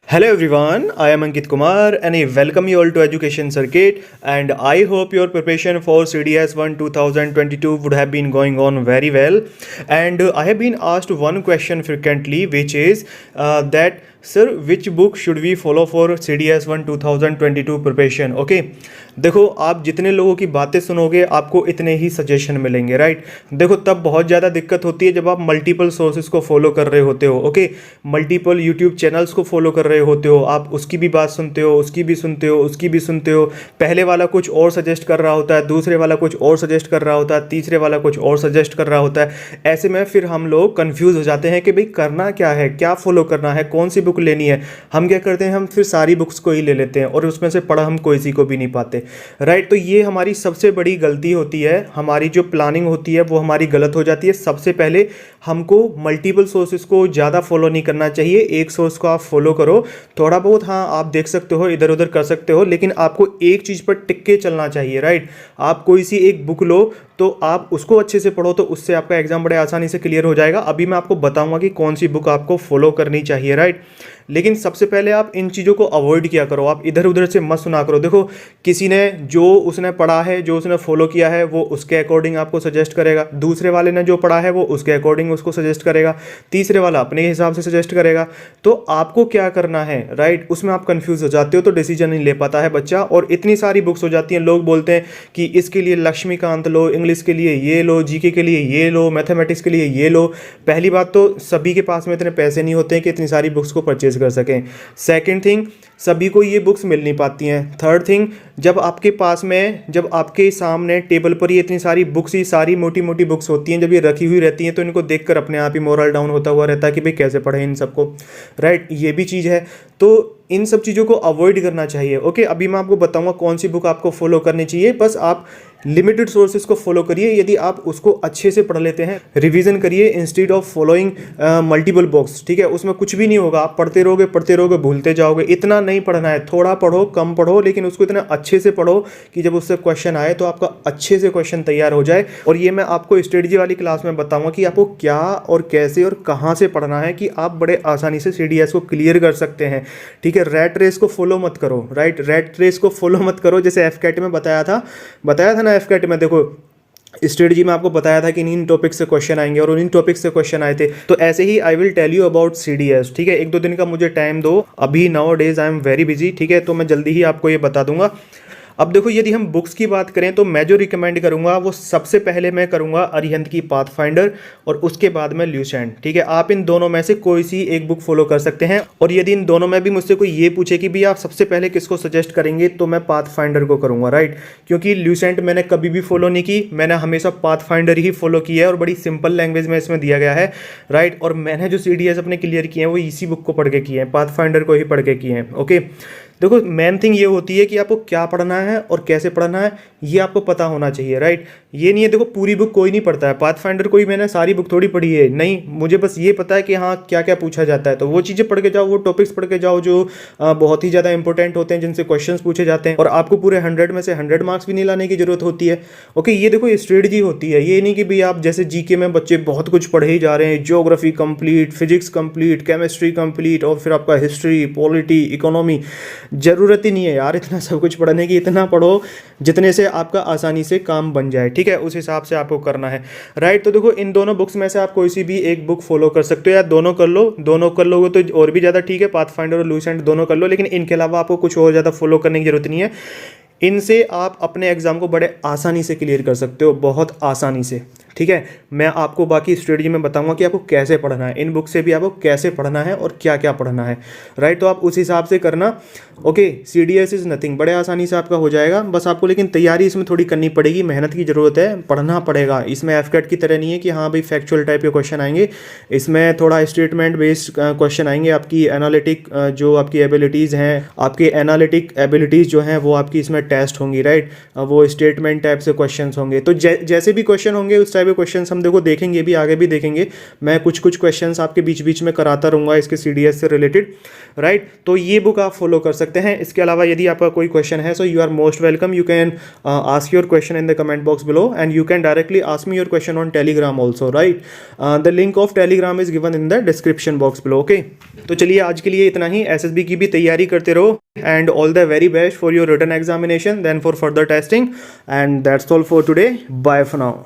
Hello everyone, I am Ankit Kumar and I welcome you all to Education Circuit, and I hope your preparation for CDS 1 2022 would have been going on very well. And I have been asked one question frequently, which is that sir, which book should we follow for CDS 1 2022 preparation? Okay, देखो आप जितने लोगों की बातें सुनोगे आपको इतने ही suggestion मिलेंगे, राइट। देखो तब बहुत ज़्यादा दिक्कत होती है जब आप मल्टीपल सोर्सेज को फॉलो कर रहे होते हो, ओके, मल्टीपल यूट्यूब चैनल्स को फॉलो कर रहे होते हो, आप उसकी भी बात सुनते हो, उसकी भी सुनते हो, उसकी भी सुनते हो। पहले वाला कुछ और सजेस्ट कर रहा होता है, दूसरे वाला कुछ और सजेस्ट कर रहा होता है, तीसरे वाला कुछ और सजेस्ट कर रहा होता है। ऐसे में फिर हम लोग कंफ्यूज हो जाते हैं कि भाई करना क्या है, क्या फॉलो करना है, कौन सी बुक लेनी है। हम क्या करते हैं, हम फिर सारी बुक्स को ही ले लेते हैं और उसमें से पढ़ा हम कोई सी को भी नहीं पाते, राइट। तो ये हमारी सबसे बड़ी गलती होती है, हमारी जो प्लानिंग होती है वो हमारी गलत हो जाती है। सबसे पहले हमको मल्टीपल सोर्सेज को ज़्यादा फॉलो नहीं करना चाहिए, एक सोर्स को आप फॉलो करो, थोड़ा बहुत हाँ आप देख सकते हो, इधर उधर कर सकते हो, लेकिन आपको एक चीज़ पर टिक के चलना चाहिए, राइट। आप कोई सी एक बुक लो तो आप उसको अच्छे से पढ़ो, तो उससे आपका एग्जाम बड़े आसानी से क्लियर हो जाएगा। अभी मैं आपको बताऊंगा कि कौन सी बुक आपको फॉलो करनी चाहिए, राइट। लेकिन सबसे पहले आप इन चीज़ों को अवॉइड किया करो, आप इधर उधर से मत सुना करो। देखो किसी ने जो उसने पढ़ा है, जो उसने फॉलो किया है, वो उसके अकॉर्डिंग आपको सजेस्ट करेगा, दूसरे वाले ने जो पढ़ा है वो उसके अकॉर्डिंग उसको सजेस्ट करेगा, तीसरे वाला अपने हिसाब से सजेस्ट करेगा। तो आपको क्या करना है, राइट, उसमें आप कंफ्यूज हो जाते हो, तो डिसीजन नहीं ले पाता है बच्चा। और इतनी सारी बुक्स हो जाती हैं, लोग बोलते हैं कि इसके लिए लक्ष्मीकांत लो, इंग्लिश के लिए ये लो, जीके के लिए ये लो, मैथमेटिक्स के लिए ये लो। पहली बात तो सभी के पास में इतने पैसे नहीं होते हैं कि इतनी सारी बुक्स को परचेज कर सकें। सेकंड थिंग, सभी को ये बुक्स मिल नहीं पाती हैं। थर्ड थिंग, जब आपके पास में, जब आपके सामने टेबल पर ये इतनी सारी बुक्स, ये सारी मोटी मोटी बुक्स होती हैं, जब ये रखी हुई रहती हैं तो इनको देखकर अपने आप ही मोरल डाउन होता हुआ रहता है कि भाई कैसे पढ़ें इन सबको, राइट। ये भी चीज़ है, तो इन सब चीज़ों को अवॉइड करना चाहिए, ओके। अभी मैं आपको बताऊंगा कौन सी बुक आपको फॉलो करनी चाहिए। बस आप लिमिटेड सोर्सेज को फॉलो करिए, यदि आप उसको अच्छे से पढ़ लेते हैं, रिवीजन करिए instead of following multiple books, ठीक है। उसमें कुछ भी नहीं होगा, आप पढ़ते रहोगे भूलते जाओगे। इतना नहीं पढ़ना है, थोड़ा पढ़ो, कम पढ़ो, लेकिन उसको इतना अच्छे से पढ़ो कि जब उससे क्वेश्चन आए तो आपका अच्छे से क्वेश्चन तैयार हो जाए। और ये मैं आपको स्ट्रेटजी वाली क्लास में बताऊंगा कि आपको क्या और कैसे और कहाँ से पढ़ना है कि आप बड़े आसानी से CDS को क्लियर कर सकते हैं, ठीक है। रैट रेस को फॉलो मत करो, राइट, रैट रेस को फॉलो मत करो। जैसे FCAT में बताया था ना, FCAT में देखो स्ट्रेटजी में आपको बताया था कि इन टॉपिक से क्वेश्चन आएंगे और उन टॉपिक से क्वेश्चन आए थे। तो ऐसे ही I will tell you about CDS, ठीक है। एक दो दिन का मुझे टाइम दो, अभी now days I am very busy, ठीक है, तो मैं जल्दी ही आपको ये बता दूंगा। अब देखो यदि हम बुक्स की बात करें तो मैं जो रिकमेंड करूंगा वो सबसे पहले मैं करूंगा अरिहंत की पाथफाइंडर और उसके बाद में ल्यूसेंट, ठीक है। आप इन दोनों में से कोई सी एक बुक फॉलो कर सकते हैं। और यदि इन दोनों में भी मुझसे कोई ये पूछे कि भी आप सबसे पहले किसको सजेस्ट करेंगे, तो मैं पाथफाइंडर को करूंगा, राइट। क्योंकि ल्यूसेंट मैंने कभी भी फॉलो नहीं की, मैंने हमेशा पाथफाइंडर ही फॉलो किया है और बड़ी सिंपल लैंग्वेज में इसमें दिया गया है, राइट। और मैंने जो CDS अपने क्लियर किए हैं वो इसी बुक को पढ़ के किए हैं, पाथफाइंडर को ही पढ़ के किए हैं, ओके। देखो मेन थिंग ये होती है कि आपको क्या पढ़ना है और कैसे पढ़ना है ये आपको पता होना चाहिए, राइट। ये नहीं है, देखो पूरी बुक कोई नहीं पढ़ता है, पाथफाइंडर कोई मैंने सारी बुक थोड़ी पढ़ी है, नहीं, मुझे बस ये पता है कि हाँ क्या क्या पूछा जाता है, तो वो चीज़ें पढ़ के जाओ, वो टॉपिक्स पढ़ के जाओ जो बहुत ही ज़्यादा इंपॉर्टेंट होते हैं, जिनसे क्वेश्चंस पूछे जाते हैं। और आपको पूरे 100 में से 100 मार्क्स भी नहीं लाने की जरूरत होती है, ओके। ये देखो स्ट्रेटजी होती है, ये नहीं कि भाई आप जैसे GK में बच्चे बहुत कुछ पढ़े ही जा रहे हैं, geography complete, physics complete, chemistry complete और फिर आपका हिस्ट्री, पॉलिटी, इकोनॉमी। जरूरत ही नहीं है यार इतना सब कुछ पढ़ने की, इतना पढ़ो जितने से आपका आसानी से काम बन जाए, ठीक है, उस हिसाब से आपको करना है, राइट। तो देखो इन दोनों बुक्स में से आप कोई सी भी एक बुक फॉलो कर सकते हो, या दोनों कर लो, दोनों कर लोगे तो और भी ज़्यादा ठीक है, पाथफाइंडर और ल्यूसेंट दोनों कर लो, लेकिन इनके अलावा आपको कुछ और ज़्यादा फॉलो करने की जरूरत नहीं है। इनसे आप अपने एग्जाम को बड़े आसानी से क्लियर कर सकते हो, बहुत आसानी से, ठीक है। मैं आपको बाकी स्ट्रेटजी में बताऊंगा कि आपको कैसे पढ़ना है, इन बुक से भी आपको कैसे पढ़ना है और क्या क्या पढ़ना है, राइट। तो आप उस हिसाब से करना, ओके। CDS इज़ नथिंग, बड़े आसानी से आपका हो जाएगा, बस आपको लेकिन तैयारी इसमें थोड़ी करनी पड़ेगी, मेहनत की ज़रूरत है, पढ़ना पड़ेगा। इसमें FCAT की तरह नहीं है कि हाँ भाई फैक्चुअल टाइप के क्वेश्चन आएंगे, इसमें थोड़ा स्टेटमेंट बेस्ड क्वेश्चन आएंगे। आपकी एनालिटिक जो आपकी एबिलिटीज़ हैं, आपकी एनालिटिक एबिलिटीज़ जो हैं वो आपकी इसमें टेस्ट होंगी, राइट। वो स्टेटमेंट टाइप से क्वेश्चन होंगे, तो जैसे भी क्वेश्चन होंगे उस टाइप हुए क्वेश्चंस हम देखो देखेंगे भी, आगे भी देखेंगे। मैं कुछ कुछ क्वेश्चंस आपके बीच बीच में कराता रहूँगा इसके CDS से रिलेटेड, राइट। तो ये बुक आप फॉलो कर सकते हैं। इसके अलावा यदि आपका कोई क्वेश्चन है, so you are most welcome, you can ask your question in the comment box below and you can directly ask me your question on Telegram also, right. The link of Telegram is given in the description box below, okay. तो चलिए आज के लिए इतना ही। SSB की भी तैयारी करते रहो and all the very best for your written examination, then for further testing, and that's all for today. Bye for now.